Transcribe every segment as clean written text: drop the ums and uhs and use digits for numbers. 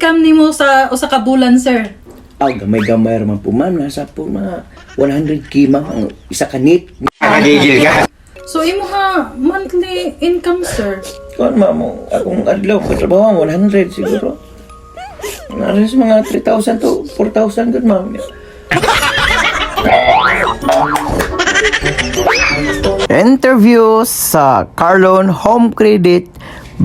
income nimo sa usa ka bulan, sir? Gamay-gamay raman po ma'am. Nasa po mga 100k ma'am. Ang isa ka nit. Nakagigil ka. So imo ha monthly income, sir? Kung ma'am, akong adlaw ko trabaho 100 siguro. Naras mga 3,000 to 4,000 good ma'am. Interview sa Carlon Home Credit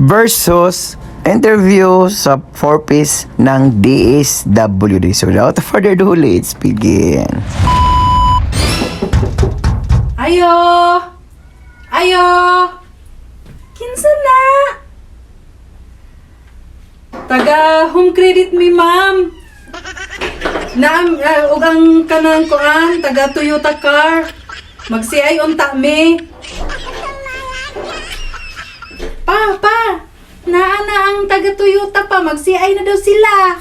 versus interview sa 4-piece ng DSWD. So without further ado, let's begin. Ayo! Ayo! Kinsa na? Taga home credit mi, ma'am. Ug ang kanang kuan, taga Toyota car. Magsiay unta mi. Pa! Naa na ang taga Toyota pa, magsiay na daw sila.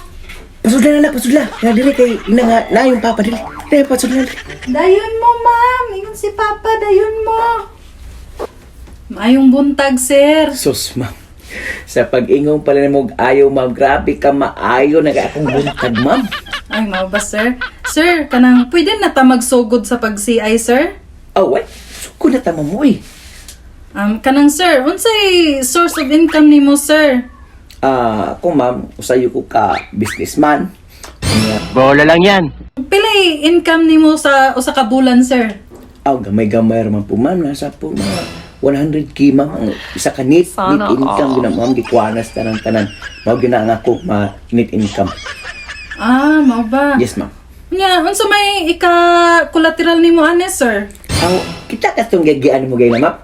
Pasudla na lang, pasudla. Na dili kay ina nga na yung papa dili. Dili pasudla. Dayon mo, ma'am. Ingon si Papa, dayon mo. Maayong buntag, sir. Sus, ma'am. Sa pag-ingong pala mo ayaw, ma'am. Grabe ka maayo. Akong buntag, ma'am. Ay, mao ba, sir? Sir, kanang pwede na ta magsugod sa pag-CI, sir? Oh, what? Suko na tama mo eh. Kanang sir, unsay source of income nimo, sir? Ako, ma'am, usayo ko ka businessman. Bola lang yan. Pilay income nimo sa usa ka bulan, sir? Gamay-gamay raman po, ma'am. Nasa po mga 100k, ma'am. Ang isa ka net income gina, ma'am. Gikwanas tanan-tanan. Mao gina ko net income. Mao ba? Yes, ma'am. Nya, unsa may ika-collateral nimo ane, sir? Kita ka itong gagian mo gaya na, ma'am.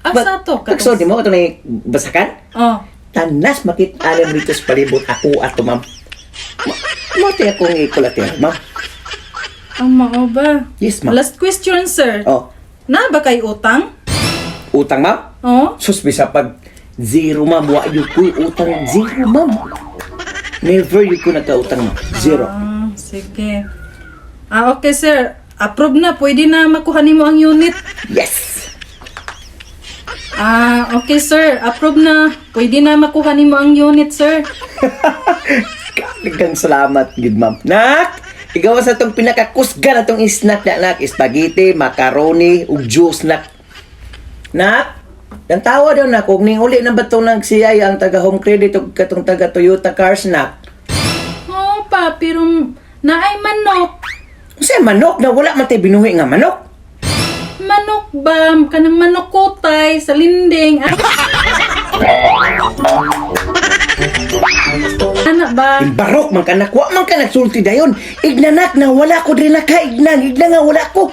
Asa to? Kagsod mo, ito na yung basakan. Oh. Tanas makit-alam dito sa palibot ako ato, ma'am. Mati akong ikulatir, ma'am. Mao ba? Yes, ma'am. Last question, sir. Oh, Na ba kay utang? utang, ma'am? Oh. Sus, bisa pag zero, ma'am. Wa yun ko'y utang zero, ma'am. Never yun ko nagka-utang, ma'am. Zero. Sige. Okay, sir. Approve na. Pwede na makuha nimo ang unit. Yes! Okay, sir. Approve na. Pwede na makuha nimo ang unit, sir. Kang salamat, good, ma'am. Nak! Ikaw sa itong pinakakusga na itong snack na, nak. Spaghetti, macaroni, ug juice, nak. Nak! Ang tawa daw, nak. Kung ning uli na ba itong nagsiyay ang taga-home credit o katong taga-Toyota cars, nak? Oo, pa. Pero naay manok. Kasi manok na wala man tayo binuhi nga manok. Manok ba? Kanang manok kutay sa linding. Anak ba? Barok man ka nakuha man ka nagsulti dayon. Ignanak na wala ko rin na ka. Igna nga wala ko.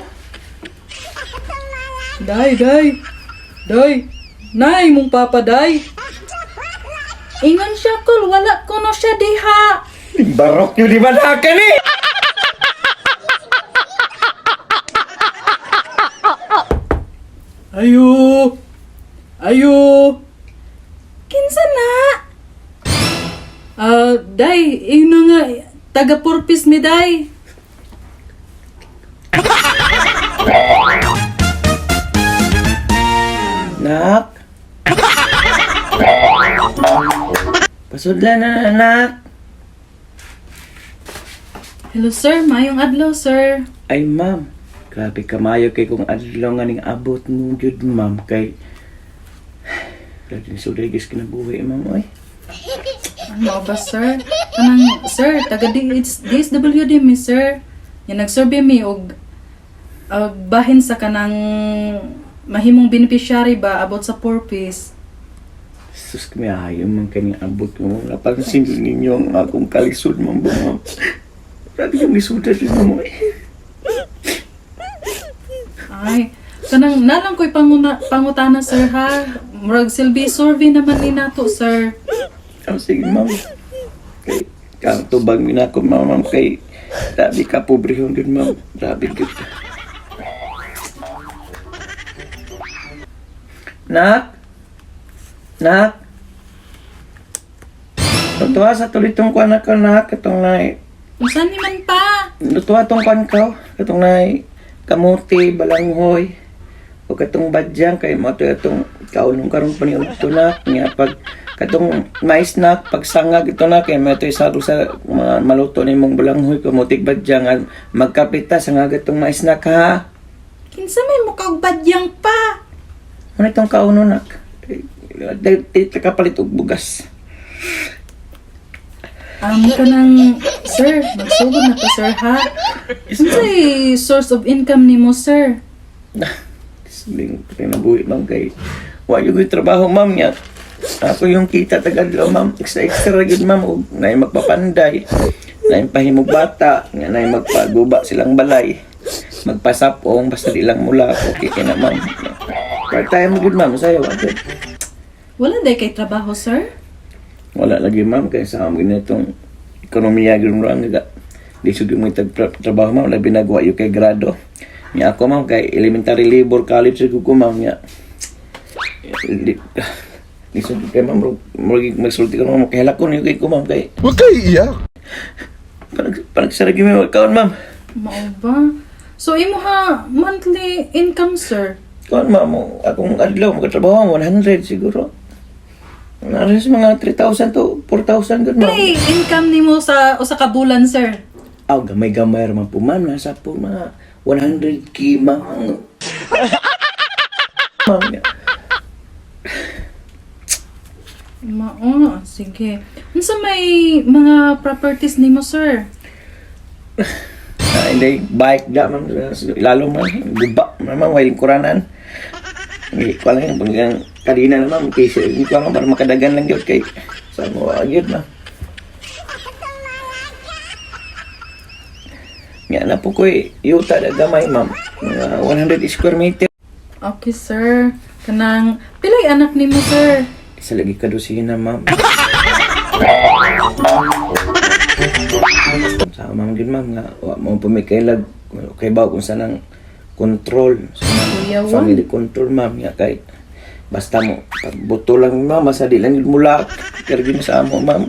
Day. Nay, mong papa, day. Ingon siya, kul. Wala ko na siya diha. Barok yun di ba na ka ni? Ayo. Kinsa na? Day, ino nga, taga-purpose mi, day. Nak. Pasudla na, nak. Hello, sir. Mayong adlaw, sir. Ay, ma'am. Grabe kamayo kay kung adlaw nga ning abot mo jud, ma'am, kay grabe ni sudagis kinabuhi, ma'am, oy. Ano ba, sir? Kanang, sir, taga-DSWD mi, sir. Yan, nag-survey mi og bahin sa kanang mahimong beneficiary ba about sa purpose. Sus, kumihayo man kanyang abot mo. Napansin ninyo ang akong kalisod, ma'am, ma'am. Grabe yung lisudan din mo, eh. Ay, kanang nalang ko'y pangutana, sir, ha? Murag silbi survey naman ni nato, sir. Sige, ma'am. Kay, kang tubag mi na ako, ma'am, kay grabe ka pobrehon din, ma'am. Grabe ka. Nak? Tutuwa sa tulitong kuwan ako, nak. Katong nai. Usan ni man pa? Tutuwa tong kuwan ko. Katong nai. Kamuti, balanghoy. O katong badyang. Kay mo ito itong kaulong karoon pa ni Udto, nak. Nga pag Katong mais na pagsangag ito na kay may ito isado sa mga maluto ni mong balanghoy kumutik ba dyan magkapita sa nga itong mais na ka. Kinsa may mukhang badyang pa. Ano itong kauno nak? Dito kapalit og bugas. Kanang, sir, magsugod na ka, sir, ha? Unsay source of income nimo, sir? Sabihin ko nabuhi ma'am kay wa yung trabaho ma'am niya. Ako yung kita tagadlaw ma'am. Extra yun ma'am. Og naay magpapanday. Naay pahimog bata. Nga naay magpaguba silang balay. Magpasapong. Basta di lang mula. Okay ka na ma'am. Part time good ma'am. Sayo. Wala day kay trabaho, sir? Wala lagi ma'am. Kaya sa amin itong ekonomiya gano'n lang. Di sugyo mo trabaho ma'am. Labi nagawa yung kay grado. Nga ako ma'am kay elementary labor college ko ma'am nga. Di sugyo kay ma'am. Magsulti ka ma'am. Kaya lakon yung kay ko ma'am kay. Huwag kayo iyak. Panagsaragi mo account ma'am. Mao ba? So, imo ha, monthly income, sir? Kuan ma'am. Akong adlaw magkatrabaho 100 siguro. Naras mga 3,000 to 4,000 good ma'am. Kay income nimo sa usa ka bulan, sir? Aw gamay-gamay raman po ma'am. Nasa po mga 100k ma'am. Ma'am. Mao, sige. Unsa may mga properties nimo, sir? Hindi, bike da ma'am. Lalo ma'am, guba ma'am, walang kuranan. Hindi ko lang yung kanina na ma'am. Kasi hindi ko lang para makadagan lang yun kay sa mga yun ma'am. Nga na po ko yuta na gamay ma'am. Mga 100 square meter. Okay, sir. Kanang, pilay anak nimo, sir? Isa lagi kadusina ma'am. Sa ma'am gid ma'am nga wa mo pumikailag kay ba kung saan ang control sa Kuya, family control ma'am nga kay basta mo buto lang ma'am sa di lang gid mula pero gid sa amo ma'am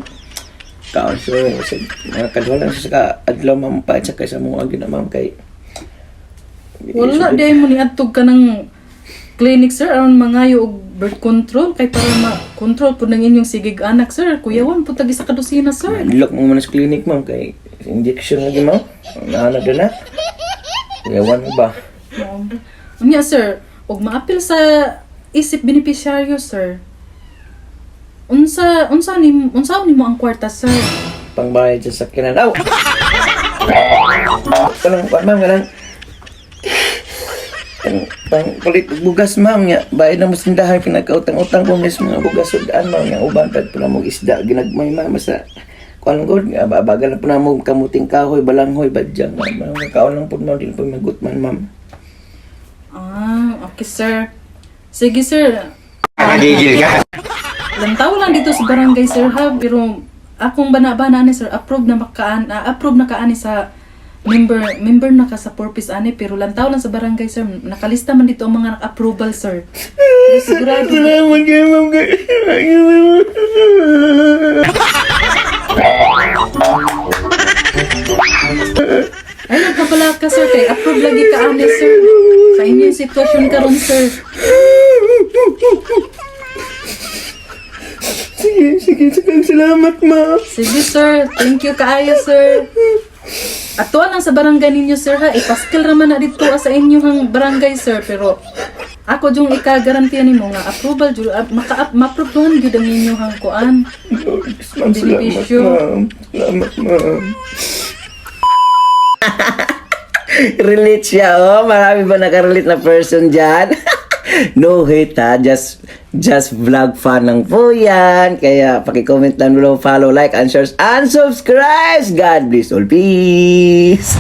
kaon so mga kadwala sa adlaw ma'am pa sa kay sa mo gid na ma'am kay Wala day mo ni adtog ka ng clinic, sir, aron mangayo og birth control kay para ma-control pud ng inyong sigig anak, sir. Kuyawan pud tagi sa kadusina, sir. Nilok mo man sa clinic ma'am kay injection lagi ma'am naana na yawan mo ba. Unya, sir, og maapil sa isip beneficiaryo, sir. Unsa nimo ang kwarta, sir? Pangbayad sa sakyanan. Aw! Kanang ma'am, kanang palit bugas ma'am nga. Bayad na mo sindahan, pinagkautang-utang ko mis mga bugas sudaan ma'am nga. Uban pa na mo isda, ginagmay ma'am sa kuan god nga bagal na po na mo kamuting kahoy, balanghoy, badyang ma'am. Kaon lang po ma'am, din po magutman ma'am. Okay, sir. Sige, sir. Nagigil ka. Lantaw lang dito sa barangay, sir, ha? Pero akong bana-bana ni, sir, approve na kaani sa member na ka sa purpose ani, pero lantaw lang sa barangay, sir. Nakalista man dito ang mga approval, sir. Pero sigurado. Salamat kayo ma'am Ay, nagkabala ka, sir. Kay approve lagi ka ani, sir. Sa inyong sitwasyon karon, sir. Sige, salamat ma'am. Sige, sir. Thank you kaayo, sir. Atuan lang sa barangay ninyo, sir, ha. Ipaskil raman na dito sa inyong barangay, sir. Pero ako yung ikagarantiya nimo nga approval jud ma-approvehan gyud ang inyong kuan. Benepisyo. Salamat ma'am. Relate siya, oh. Marami ba nakarelate na person dyan? No hate ha, just vlog fan lang po yan. Kaya paki-comment lang below, follow, like, and share, and subscribe. God bless all. Peace!